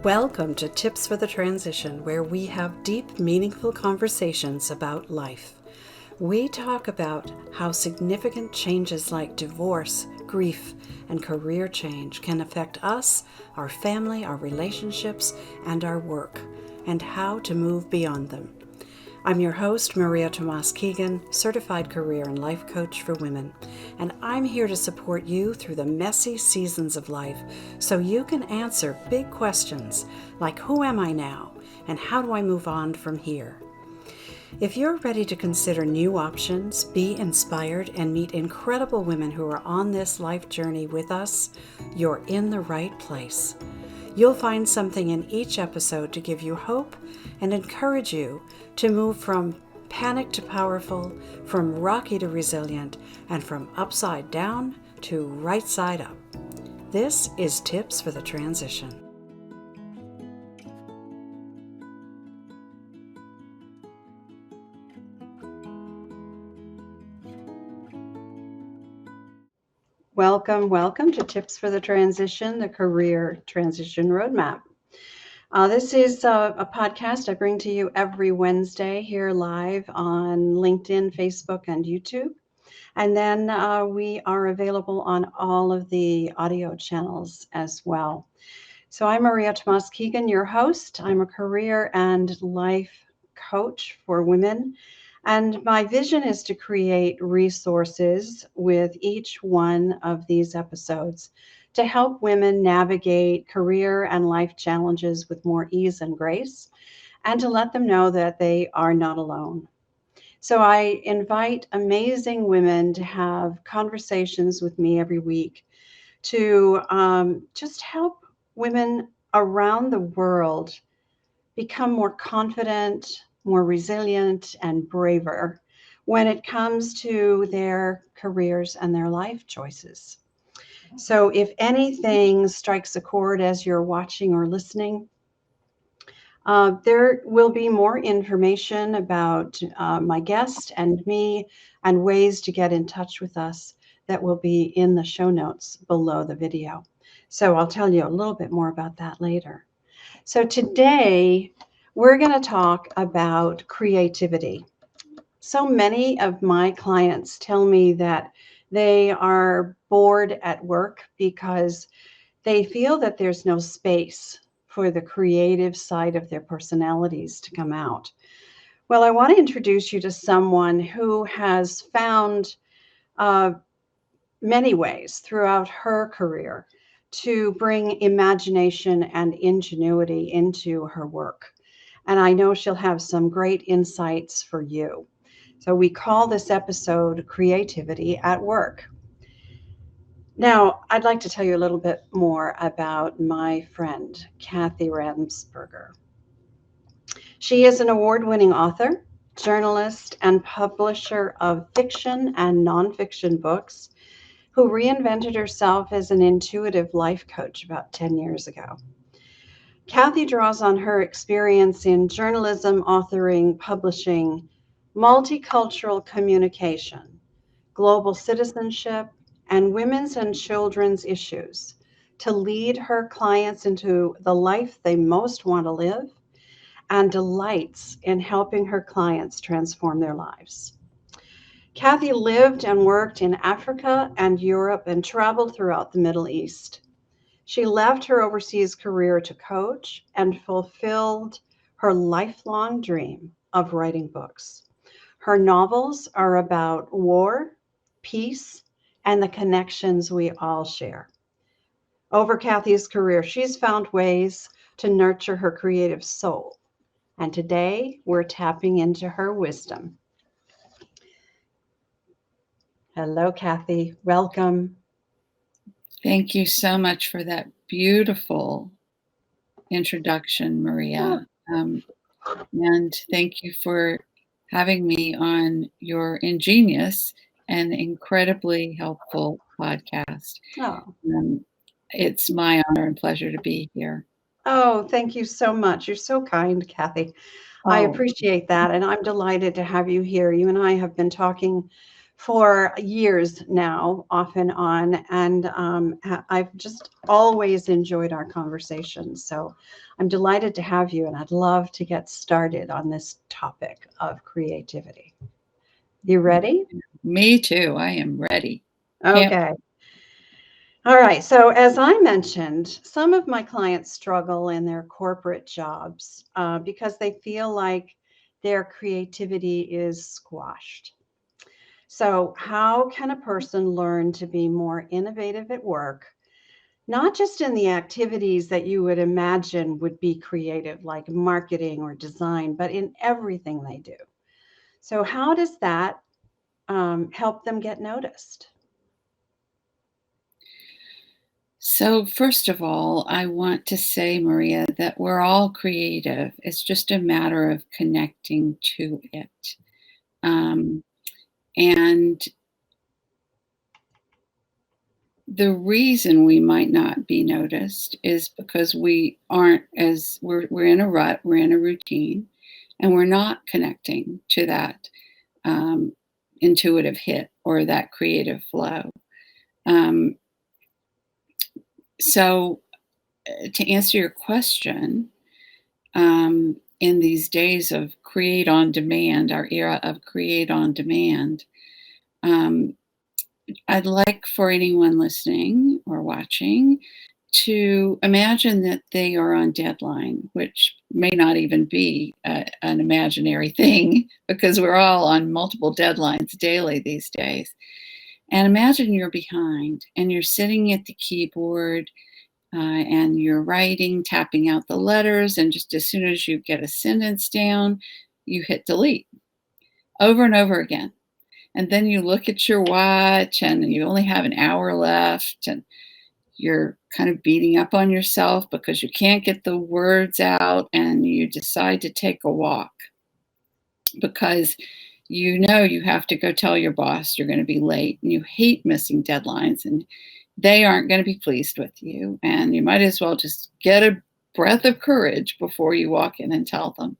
Welcome to Tips for the Transition, where we have deep, meaningful conversations about life. We talk about how significant changes like divorce, grief, and career change can affect us, our family, our relationships, and our work, and how to move beyond them. I'm your host, Maria Tomás-Keegan, certified career and life coach for women, and I'm here to support you through the messy seasons of life so you can answer big questions like who am I now and how do I move on from here? If you're ready to consider new options, be inspired, and meet incredible women who are on this life journey with us, you're in the right place. You'll find something in each episode to give you hope and encourage you to move from panic to powerful, from rocky to resilient, and from upside down to right side up. This is Tips for the Transition. Welcome to Tips for the Transition, the Career Transition Roadmap. This is a podcast I bring to you every Wednesday here live on LinkedIn, Facebook, and YouTube. And then we are available on all of the audio channels as well. So I'm Maria Tomás-Keegan, your host. I'm a career and life coach for women. And my vision is to create resources with each one of these episodes to help women navigate career and life challenges with more ease and grace, and to let them know that they are not alone. So I invite amazing women to have conversations with me every week to just help women around the world become more confident, more resilient, and braver when it comes to their careers and their life choices. So if anything strikes a chord as you're watching or listening, there will be more information about my guest and me and ways to get in touch with us that will be in the show notes below the video. So I'll tell you a little bit more about that later. So today, we're going to talk about creativity. So many of my clients tell me that they are bored at work because they feel that there's no space for the creative side of their personalities to come out. Well, I want to introduce you to someone who has found many ways throughout her career to bring imagination and ingenuity into her work. And I know she'll have some great insights for you. So we call this episode Creativity at Work. Now, I'd like to tell you a little bit more about my friend, Kathy Ramsperger. She is an award-winning author, journalist, and publisher of fiction and nonfiction books who reinvented herself as an intuitive life coach about 10 years ago. Kathy draws on her experience in journalism, authoring, publishing, multicultural communication, global citizenship, and women's and children's issues to lead her clients into the life they most want to live, and delights in helping her clients transform their lives. Kathy lived and worked in Africa and Europe and traveled throughout the Middle East. She left her overseas career to coach and fulfilled her lifelong dream of writing books. Her novels are about war, peace, and the connections we all share. Over Kathy's career, she's found ways to nurture her creative soul. And today, we're tapping into her wisdom. Hello, Kathy. Welcome. Thank you so much for that beautiful introduction, Maria. And thank you for having me on your ingenious and incredibly helpful podcast. Oh. It's my honor and pleasure to be here. Oh, thank you so much. You're so kind, Kathy. I appreciate that. And I'm delighted to have you here. You and I have been talking for years now, off and on. And I've just always enjoyed our conversations. So I'm delighted to have you, and I'd love to get started on this topic of creativity. You ready? Me too. I am ready. Okay. All right. So, as I mentioned, some of my clients struggle in their corporate jobs because they feel like their creativity is squashed. So, how can a person learn to be more innovative at work, not just in the activities that you would imagine would be creative, like marketing or design, but in everything they do? So, how does that help them get noticed? So, first of all, I want to say, Maria, that we're all creative. It's just a matter of connecting to it. Um, and the reason we might not be noticed is because we aren't as we're in a rut, we're in a routine, and we're not connecting to that intuitive hit or that creative flow. Um, so, to answer your question, in these days of create on demand, our era of create on demand, um, I'd like for anyone listening or watching to imagine that they are on deadline, which may not even be an imaginary thing because we're all on multiple deadlines daily these days. And imagine you're behind and you're sitting at the keyboard and you're writing, tapping out the letters, and just as soon as you get a sentence down, you hit delete over and over again. And then you look at your watch and you only have an hour left, and you're kind of beating up on yourself because you can't get the words out, and you decide to take a walk because you know you have to go tell your boss you're going to be late, and you hate missing deadlines, and they aren't going to be pleased with you. And you might as well just get a breath of courage before you walk in and tell them.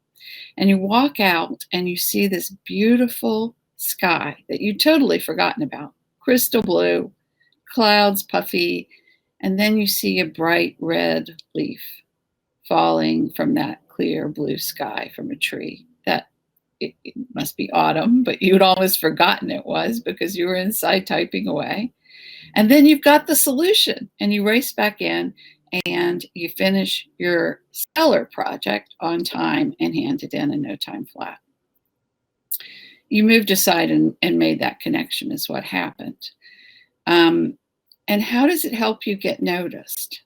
And you walk out and you see this beautiful sky that you'd totally forgotten about, crystal blue, clouds puffy, and then you see a bright red leaf falling from that clear blue sky from a tree. That it must be autumn, but you'd almost forgotten it was because you were inside typing away. And then you've got the solution and you race back in and you finish your stellar project on time and hand it in no time flat. You moved aside and made that connection is what happened. And how does it help you get noticed?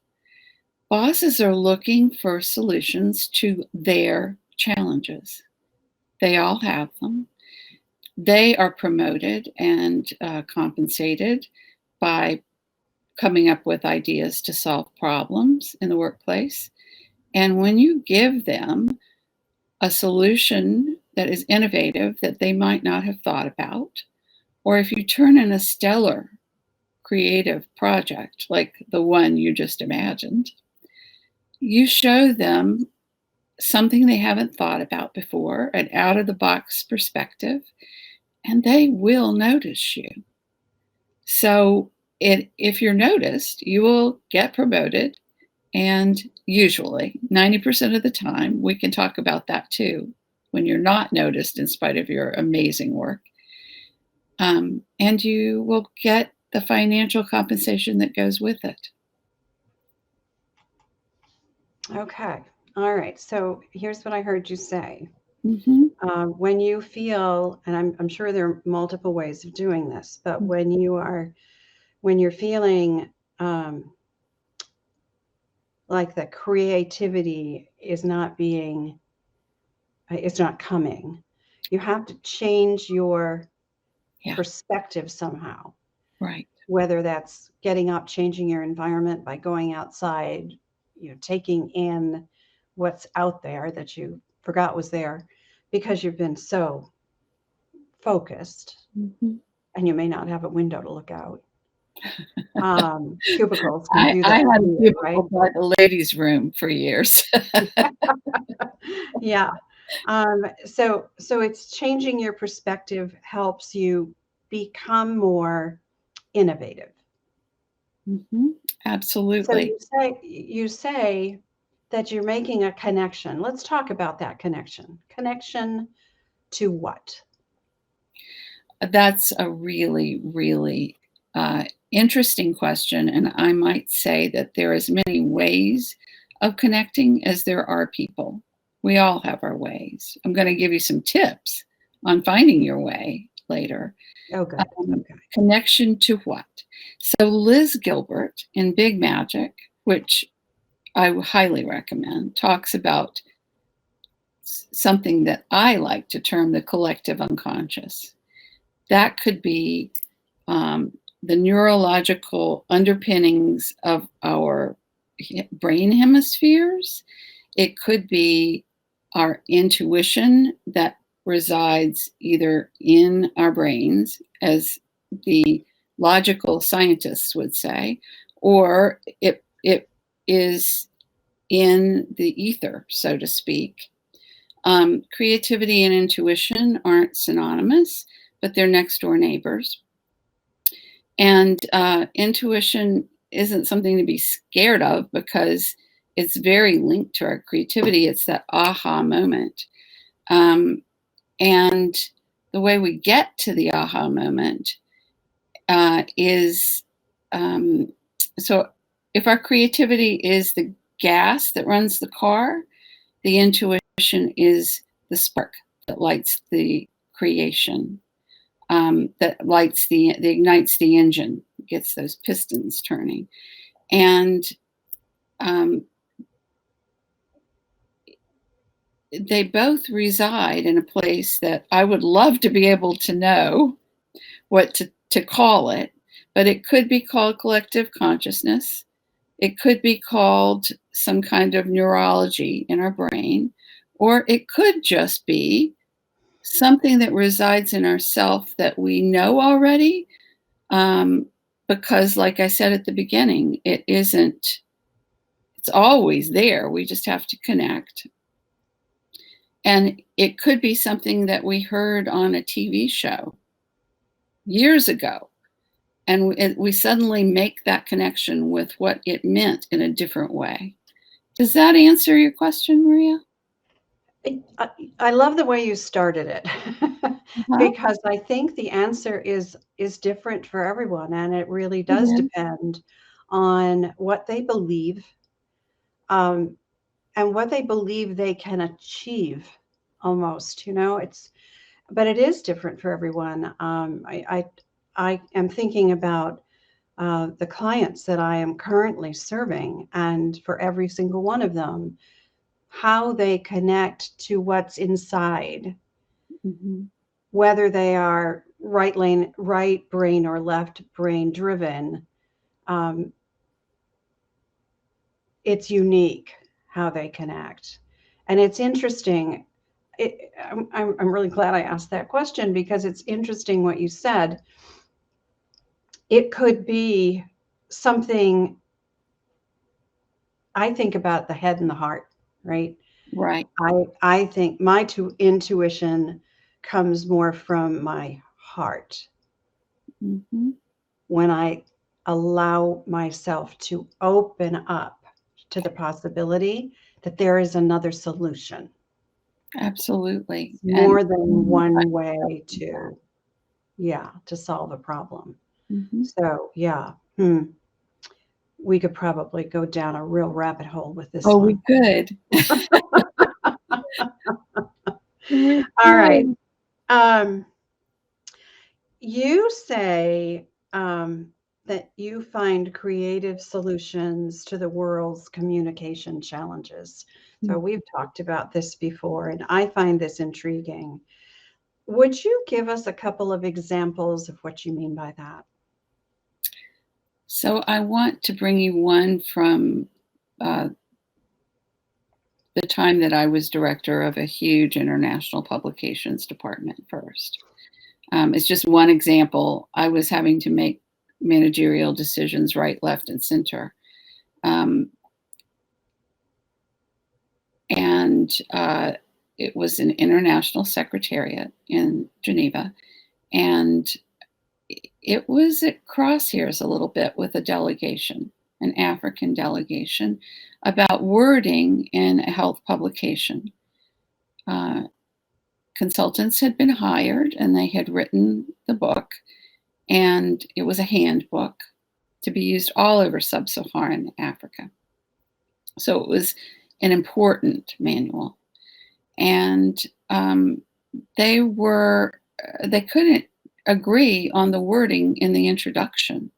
Bosses are looking for solutions to their challenges. They all have them. They are promoted and compensated by coming up with ideas to solve problems in the workplace. And when you give them a solution that is innovative that they might not have thought about, or if you turn in a stellar creative project like the one you just imagined, you show them something they haven't thought about before, an out of the box perspective, and they will notice you. So if you're noticed, you will get promoted. And usually, 90% of the time, we can talk about that too, when you're not noticed in spite of your amazing work. And you will get the financial compensation that goes with it. Okay. All right. So here's what I heard you say. Mm-hmm. When you feel, and I'm sure there are multiple ways of doing this, but when you're feeling like the creativity is not coming, you have to change your perspective somehow. Right. Whether that's getting up, changing your environment by going outside, taking in what's out there that you forgot was there because you've been so focused, and you may not have a window to look out. Cubicles can do that. I had a cubicle by the ladies' room for years. Yeah. So it's changing your perspective helps you become more innovative. So Absolutely. you say that you're making a connection. Let's talk about that connection. Connection to what? That's a really, really interesting question. And I might say that there are as many ways of connecting as there are people. We all have our ways. I'm going to give you some tips on finding your way later. Oh, good. Okay. Connection to what? So Liz Gilbert in Big Magic, which I highly recommend, talks about something that I like to term the collective unconscious. That could be the neurological underpinnings of our brain hemispheres. It could be our intuition that resides either in our brains, as the logical scientists would say, or it is in the ether, so to speak. Creativity and intuition aren't synonymous, but they're next door neighbors. And intuition isn't something to be scared of because it's very linked to our creativity. It's that aha moment. And the way we get to the aha moment is so if our creativity is the gas that runs the car, the intuition is the spark that lights the creation, that ignites the engine, gets those pistons turning. And they both reside in a place that I would love to be able to know what to call it, but it could be called collective consciousness. It could be called some kind of neurology in our brain, or it could just be something that resides in ourself that we know already, because like I said at the beginning, it's always there. We just have to connect. And it could be something that we heard on a TV show years ago, and we suddenly make that connection with what it meant in a different way. Does that answer your question, Maria? I love the way you started it Uh-huh. because I think the answer is different for everyone, and it really does Yeah. depend on what they believe, and what they believe they can achieve. Almost, but it is different for everyone. I am thinking about the clients that I am currently serving, and for every single one of them, how they connect to what's inside, Mm-hmm. whether they are right brain or left brain driven. Um, it's unique how they connect. And it's interesting. I'm really glad I asked that question because it's interesting what you said. It could be something. I think about the head and the heart, right? Right. I think my intuition comes more from my heart Mm-hmm. when I allow myself to open up to the possibility that there is another solution. Absolutely. And More than one way to solve a problem. mm-hmm. So, yeah, we could probably go down a real rabbit hole with this Oh, we one. could. We All right. could. Um, you say that you find creative solutions to the world's communication challenges. So we've talked about this before, and I find this intriguing. Would you give us a couple of examples of what you mean by that? So I want to bring you one from the time that I was director of a huge international publications department first. It's just one example. I was having to make managerial decisions right, left, and center. And it was an international secretariat in Geneva. And it was at crosshairs a little bit with a delegation, an African delegation, about wording in a health publication. Consultants had been hired and they had written the book, and it was a handbook to be used all over sub-Saharan Africa. So it was an important manual. And they couldn't agree on the wording in the introduction.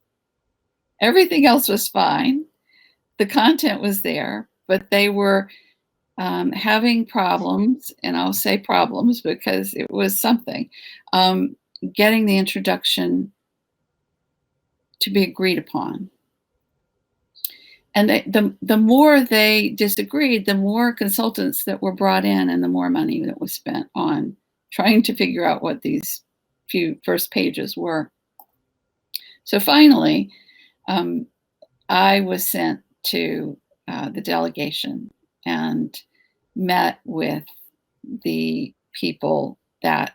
Everything else was fine. The content was there, but they were having problems, and I'll say problems because it was something, getting the introduction to be agreed upon. And the more they disagreed, the more consultants that were brought in and the more money that was spent on trying to figure out what these few first pages were. So finally, I was sent to the delegation and met with the people that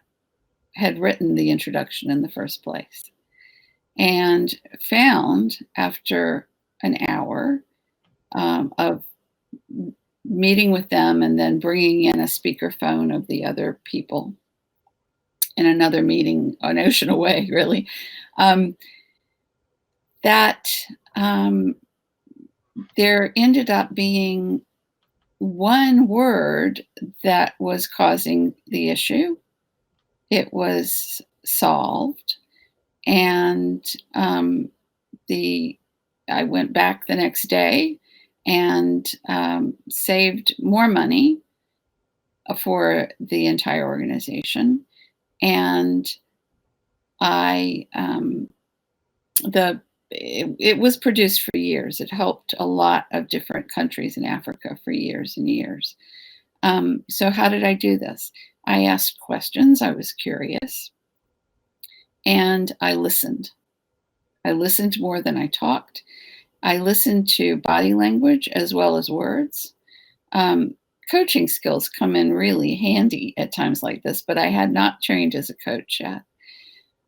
had written the introduction in the first place, and found after an hour of meeting with them and then bringing in a speakerphone of the other people in another meeting an ocean away, really, that there ended up being one word that was causing the issue. It was solved, and I went back the next day and saved more money for the entire organization. And it was produced for years. It helped a lot of different countries in Africa for years and years. So how did I do this? I asked questions. I was curious. And I listened. I listened more than I talked. I listened to body language as well as words. Coaching skills come in really handy at times like this, but I had not trained as a coach yet.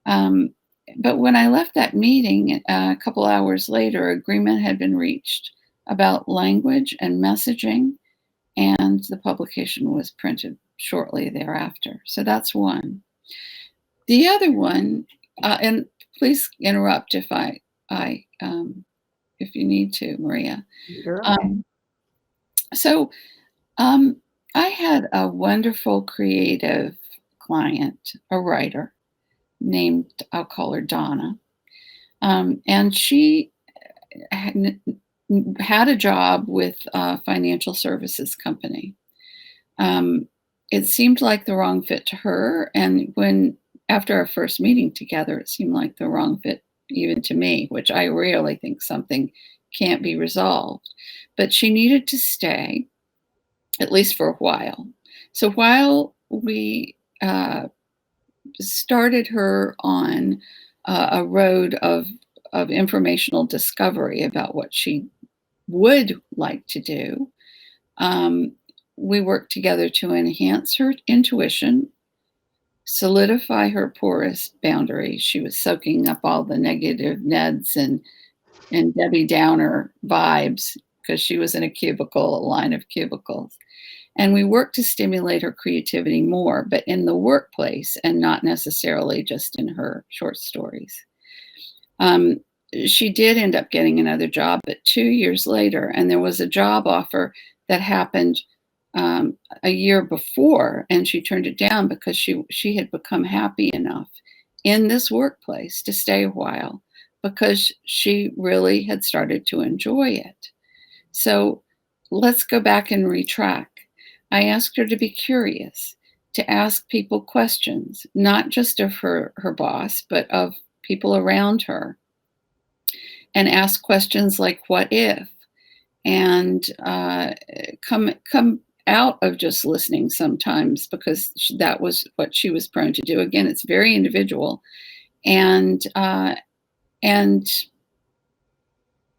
But when I left that meeting, a couple hours later, agreement had been reached about language and messaging, and the publication was printed shortly thereafter. So that's one. The other one, and please interrupt if if you need to, Maria. Sure. I had a wonderful creative client, a writer named, I'll call her Donna. And she had a job with a financial services company. It seemed like the wrong fit to her. And after our first meeting together, it seemed like the wrong fit even to me, which I rarely think something can't be resolved. But she needed to stay, at least for a while. So while we started her on a road of informational discovery about what she would like to do, we worked together to enhance her intuition, solidify her porous boundaries. She was soaking up all the negative Neds and Debbie Downer vibes because she was in a line of cubicles. And we worked to stimulate her creativity more, but in the workplace and not necessarily just in her short stories. She did end up getting another job, but 2 years later, and there was a job offer that happened a year before, and she turned it down because she had become happy enough in this workplace to stay a while because she really had started to enjoy it. So let's go back and retrack. I asked her to be curious, to ask people questions, not just of her boss, but of people around her, and ask questions like, what if? And come out of just listening sometimes, because that was what she was prone to do. Again, it's very individual, and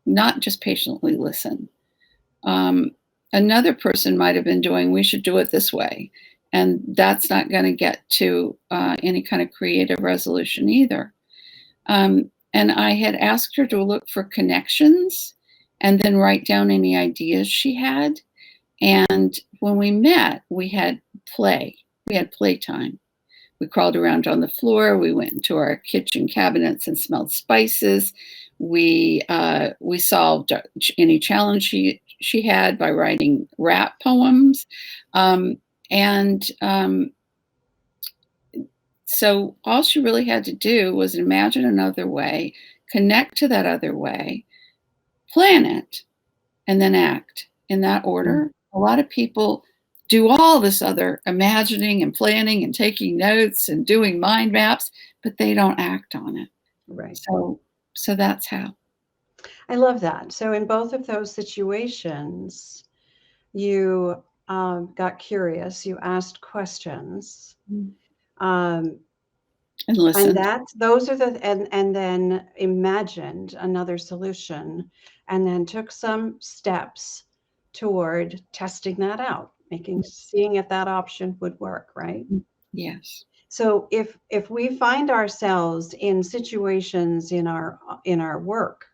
not just patiently listen. Another person might have been doing, we should do it this way. And that's not going to get to any kind of creative resolution either. And I had asked her to look for connections and then write down any ideas she had. And when we met, we had play. We had playtime. We crawled around on the floor. We went into our kitchen cabinets and smelled spices. We solved any challenge she had by writing rap poems. So all she really had to do was imagine another way, connect to that other way, plan it, and then act in that order. A lot of people do all this other imagining and planning and taking notes and doing mind maps, but they don't act on it. Right. So that's how. I love that. So in both of those situations, you got curious, you asked questions, and listened. And those are and then imagined another solution, and then took some steps toward testing that out, seeing if that option would work, right? Yes. So if we find ourselves in situations in our work,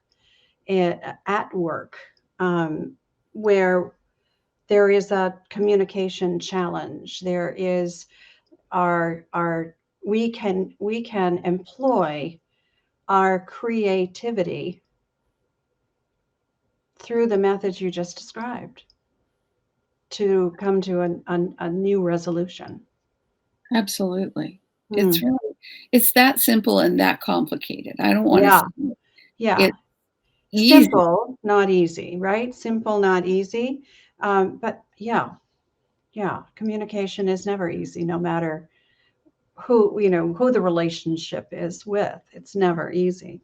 at work, where there is a communication challenge, there is we can employ our creativity through the methods you just described to come to a new resolution. Absolutely. It's that simple and that complicated. I don't want to say it's easy. Simple, not easy, right? Simple, not easy. But yeah, communication is never easy, no matter who the relationship is with. It's never easy.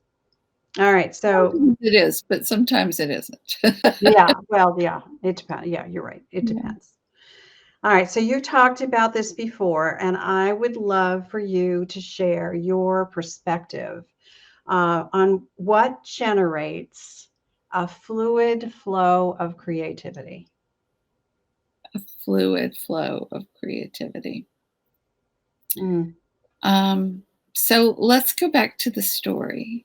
All right, so sometimes it is, but sometimes it isn't. it depends. Yeah, you're right. It depends. All right, so you talked about this before, and I would love for you to share your perspective on what generates a fluid flow of creativity. A fluid flow of creativity. So let's go back to the story.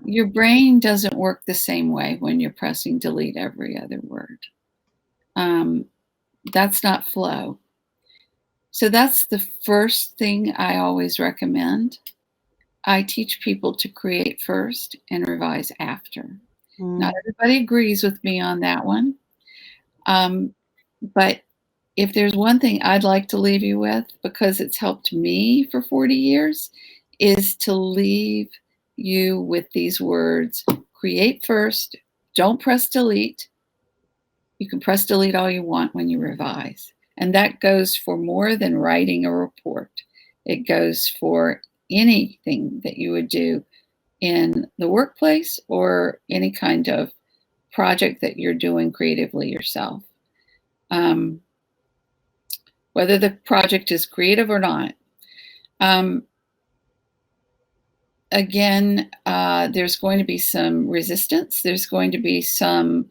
Your brain doesn't work the same way when you're pressing delete every other word. That's not flow. So that's the first thing I always recommend. I teach people to create first and revise after. Not everybody agrees with me on that one. But if there's one thing I'd like to leave you with, because it's helped me for 40 years, is to leave you with these words: create first, don't press delete. You can press delete all you want when you revise. And that goes for more than writing a report. It goes for anything that you would do in the workplace or any kind of project that you're doing creatively yourself. Whether the project is creative or not. Again, there's going to be some resistance. There's going to be some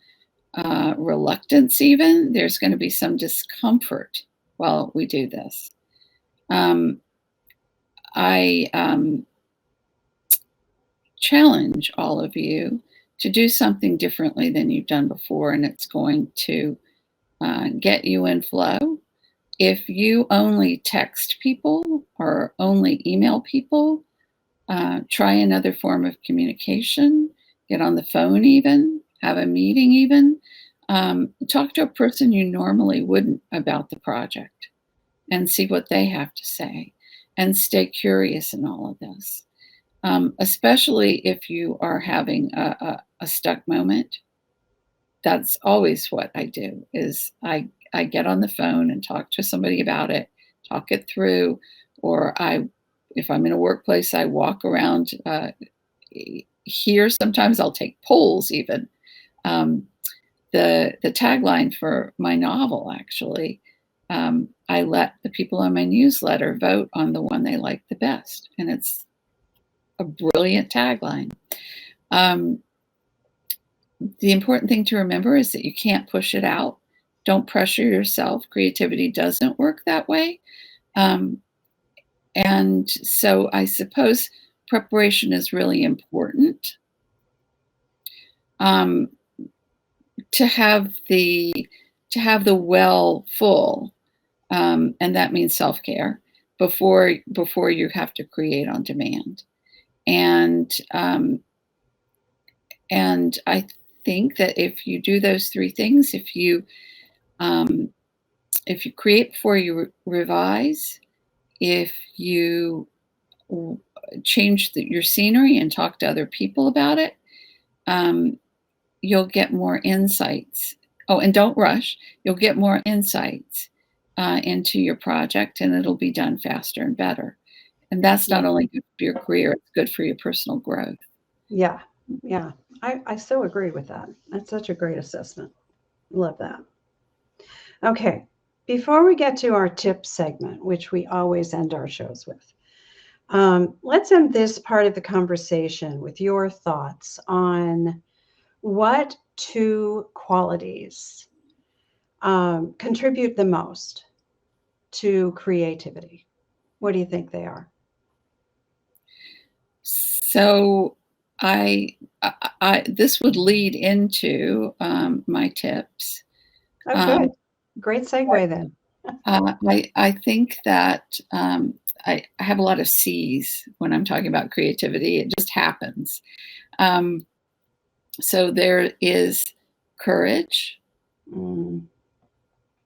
reluctance even. There's going to be some discomfort while we do this. I challenge all of you to do something differently than you've done before, and it's going to get you in flow. If you only text people or only email people, try another form of communication. Get on the phone even, have a meeting even. Talk to a person you normally wouldn't about the project and see what they have to say, and stay curious in all of this. Especially if you are having a stuck moment. That's always what I do, is I get on the phone and talk to somebody about it, talk it through, or if I'm in a workplace, I walk around here. Sometimes I'll take polls even. The tagline for my novel, actually, I let the people on my newsletter vote on the one they like the best. And it's a brilliant tagline. The important thing to remember is that you can't push it out. Don't pressure yourself. Creativity doesn't work that way. And so I suppose preparation is really important. To have the well full, and that means self-care before you have to create on demand. And I think that if you do those three things, if you create before you revise, if you change your scenery and talk to other people about it, you'll get more insights. Oh, and don't rush. You'll get more insights into your project, and it'll be done faster and better. And that's not only good for your career, it's good for your personal growth. Yeah. Yeah. I so agree with that. That's such a great assessment. Love that. Okay. Before we get to our tip segment, which we always end our shows with, let's end this part of the conversation with your thoughts on what two qualities contribute the most to creativity. What do you think they are? So this would lead into my tips. Oh, good. Great segue then. I think that I have a lot of C's when I'm talking about creativity. It just happens. So there is courage,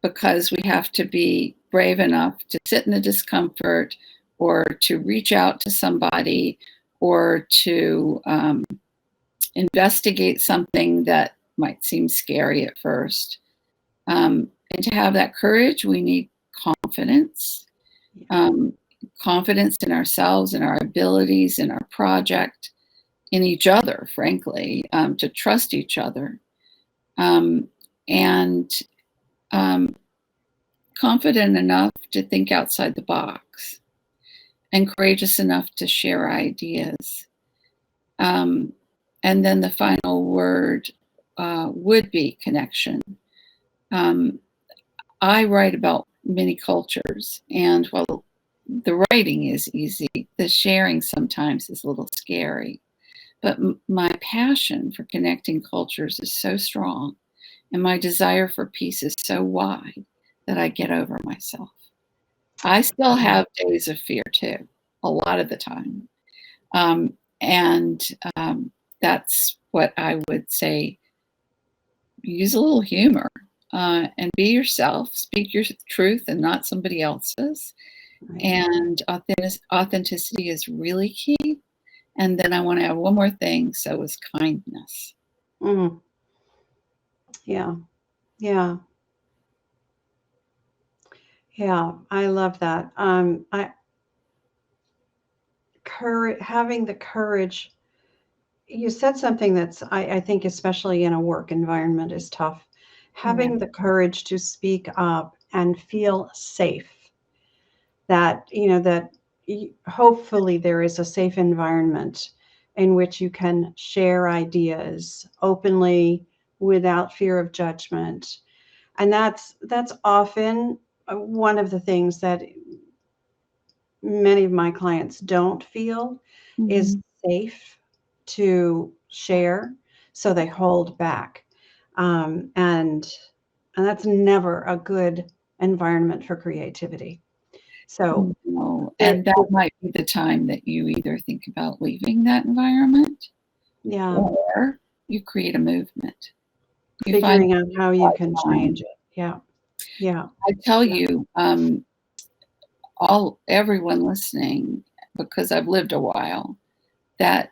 because we have to be brave enough to sit in the discomfort, or to reach out to somebody, or to investigate something that might seem scary at first. And to have that courage, we need confidence. Confidence in ourselves, in our abilities, in our project, in each other, frankly, to trust each other. And confident enough to think outside the box, and courageous enough to share ideas. And then the final word would be connection. I write about many cultures, and while the writing is easy, the sharing sometimes is a little scary. But my passion for connecting cultures is so strong, and my desire for peace is so wide, that I get over myself. I still have days of fear too, a lot of the time. And that's what I would say. Use a little humor, and be yourself. Speak your truth and not somebody else's. Right. And authenticity is really key. And then I want to add one more thing. So is kindness. Mm. Yeah. Yeah. Yeah. I love that. Having the courage. You said something that's, I think, especially in a work environment, is tough. Having the courage to speak up and feel safe. That, hopefully there is a safe environment in which you can share ideas openly without fear of judgment. And that's often one of the things that many of my clients don't feel is safe to share, so they hold back. And that's never a good environment for creativity. So, and that might be the time that you either think about leaving that environment, or you create a movement. Figuring out how you can change it. Yeah. Yeah. I tell you, everyone listening, because I've lived a while, that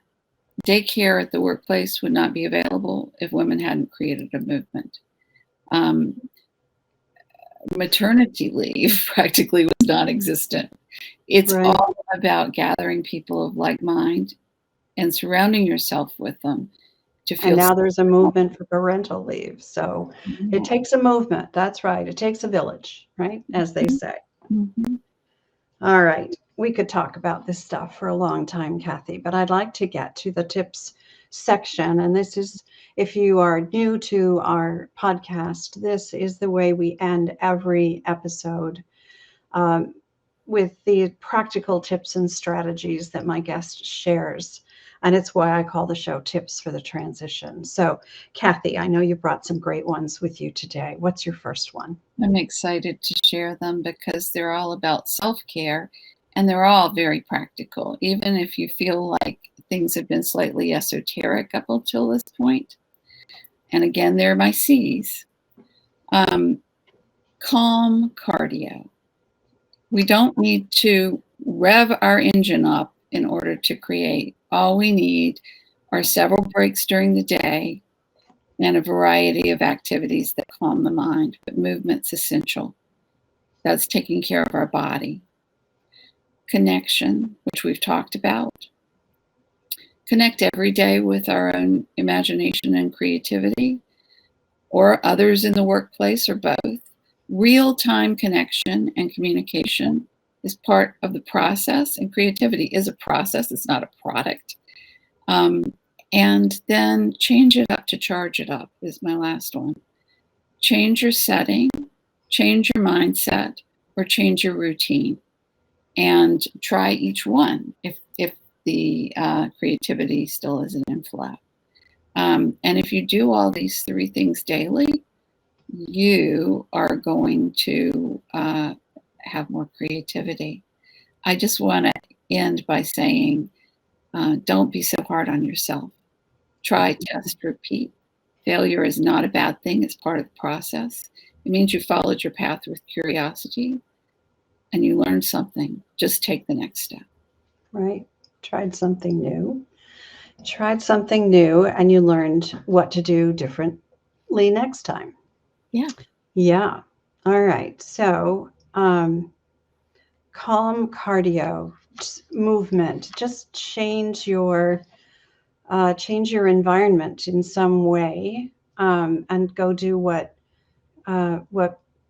daycare at the workplace would not be available if women hadn't created a movement. Maternity leave practically was non-existent. It's all about gathering people of like mind and surrounding yourself with them to feel. And now there's a movement for parental leave. So it takes a movement. That's right. It takes a village, right? As they say. All right. We could talk about this stuff for a long time, Kathy, but I'd like to get to the tips section. And this is, if you are new to our podcast, this is the way we end every episode. the practical tips and strategies that my guest shares. And it's why I call the show Tips for the Transition. So, Kathy, I know you brought some great ones with you today. What's your first one? I'm excited to share them because they're all about self-care and they're all very practical, even if you feel like things have been slightly esoteric up until this point. And again, they're my C's. Calm cardio. We don't need to rev our engine up in order to create. All we need are several breaks during the day and a variety of activities that calm the mind, but movement's essential. That's taking care of our body. Connection, which we've talked about. Connect every day with our own imagination and creativity, or others in the workplace, or both. Real-time connection and communication is part of the process, and creativity is a process. It's not a product. And then change it up to charge it up is my last one. Change your setting, change your mindset, or change your routine. And try each one if the creativity still isn't in flow. And if you do all these three things daily, you are going to have more creativity. I just want to end by saying, don't be so hard on yourself. Try, test, repeat. Failure is not a bad thing. It's part of the process. It means you followed your path with curiosity and you learned something. Just take the next step. Right. Tried something new. And you learned what to do differently next time. Yeah. Yeah. All right. So, calm cardio, movement, just change your environment in some way, and go do what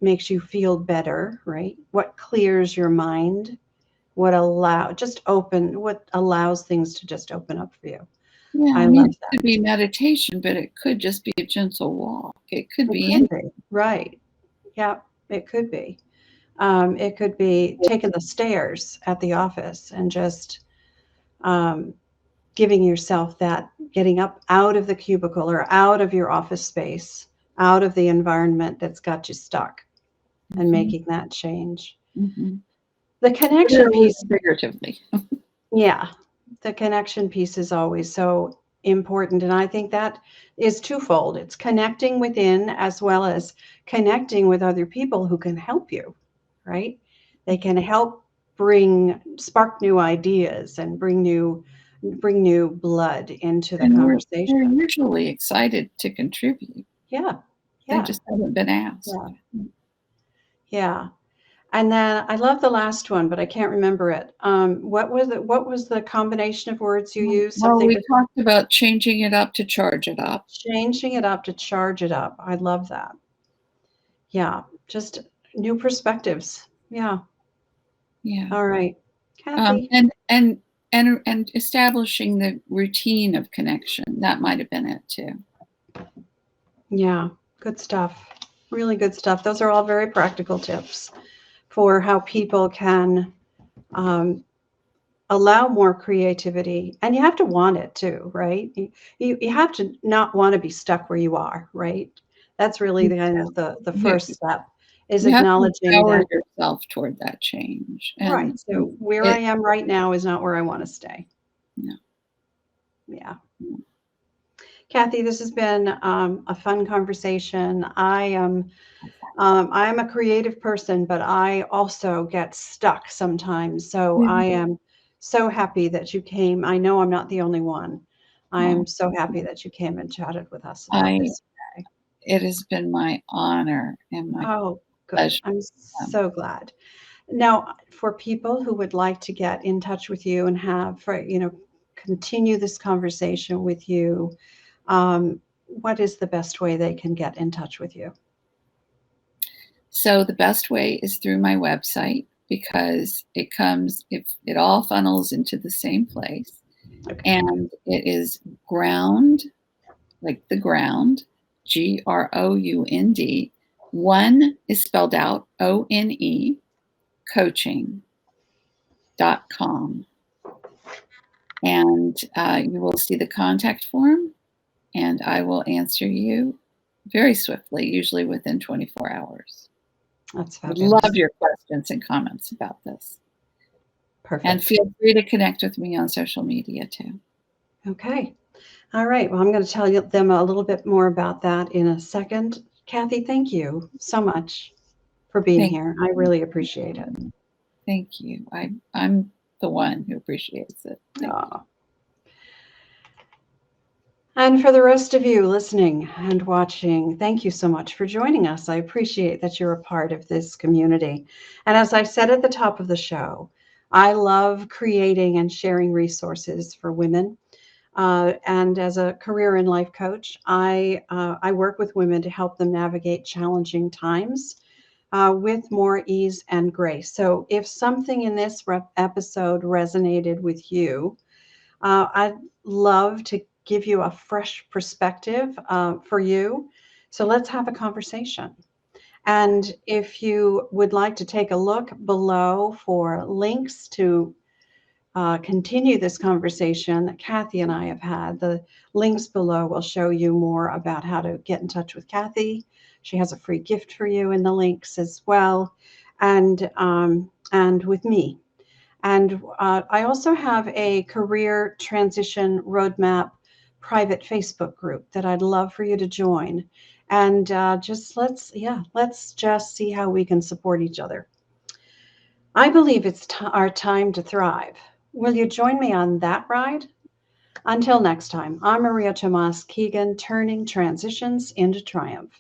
makes you feel better, right? What clears your mind, what allows things to just open up for you. Yeah, I I mean, love it that. could be meditation, but it could just be a gentle walk. It could It be could any. be. Right. Yeah, it could be. It could be taking the stairs at the office and just um, giving yourself that, getting up out of the cubicle or out of your office space, out of the environment that's got you stuck, and making that change. Mm-hmm. The connection piece, Figuratively. yeah, the connection piece is always so important. And I think that is twofold. It's connecting within as well as connecting with other people who can help you, right? They can help spark new ideas and bring new blood into the And conversation. we're usually excited to contribute. Yeah. They Yeah. just haven't been asked. Yeah. Yeah. And then I love the last one, but I can't remember it. What was the combination of words you used? Well, Something we to talked about changing it up to charge it up. changing it up to charge it up. I love that. Yeah. Just new perspectives. Yeah. Yeah. All right. Kathy. And establishing the routine of connection. That might have been it too. Yeah. Good stuff. Really good stuff. Those are all very practical tips for how people can allow more creativity. And you have to want it too, right? You have to not want to be stuck where you are, right? That's really the kind of the first step, is You have to acknowledging empower that, yourself toward that change. right. And So where I it, am right now is not where I want to stay. no. Yeah. Kathy, this has been a fun conversation. I'm a creative person, but I also get stuck sometimes. So I am so happy that you came. I know I'm not the only one. I'm so happy that you came and chatted with us about this today. It has been my honor and my Oh, good. pleasure. I'm so glad. Now, for people who would like to get in touch with you and continue this conversation with you, what is the best way they can get in touch with you? So the best way is through my website, because it all funnels into the same place. Okay. And it is ground, like the ground, GROUND. One is spelled out ONE, coaching.com. And you will see the contact form, and I will answer you very swiftly, usually within 24 hours. That's I would fabulous. love your questions and comments about this. Perfect. And feel free to connect with me on social media too. Okay. All right. Well, I'm going to tell them a little bit more about that in a second. Kathy, thank you so much for being here. I really appreciate it. Thank you. I'm the one who appreciates it. And for the rest of you listening and watching, thank you so much for joining us. I appreciate that you're a part of this community. And as I said at the top of the show, I love creating and sharing resources for women. And as a career and life coach, I work with women to help them navigate challenging times with more ease and grace. So if something in this episode resonated with you, I'd love to give you a fresh perspective for you. So let's have a conversation. And if you would like to take a look below for links to continue this conversation that Kathy and I have had, the links below will show you more about how to get in touch with Kathy. She has a free gift for you in the links as well, and with me. And I also have a career transition roadmap private Facebook group that I'd love for you to join. And let's just see how we can support each other. I believe it's our time to thrive. Will you join me on that ride? Until next time, I'm Maria Tomás-Keegan, turning transitions into triumph.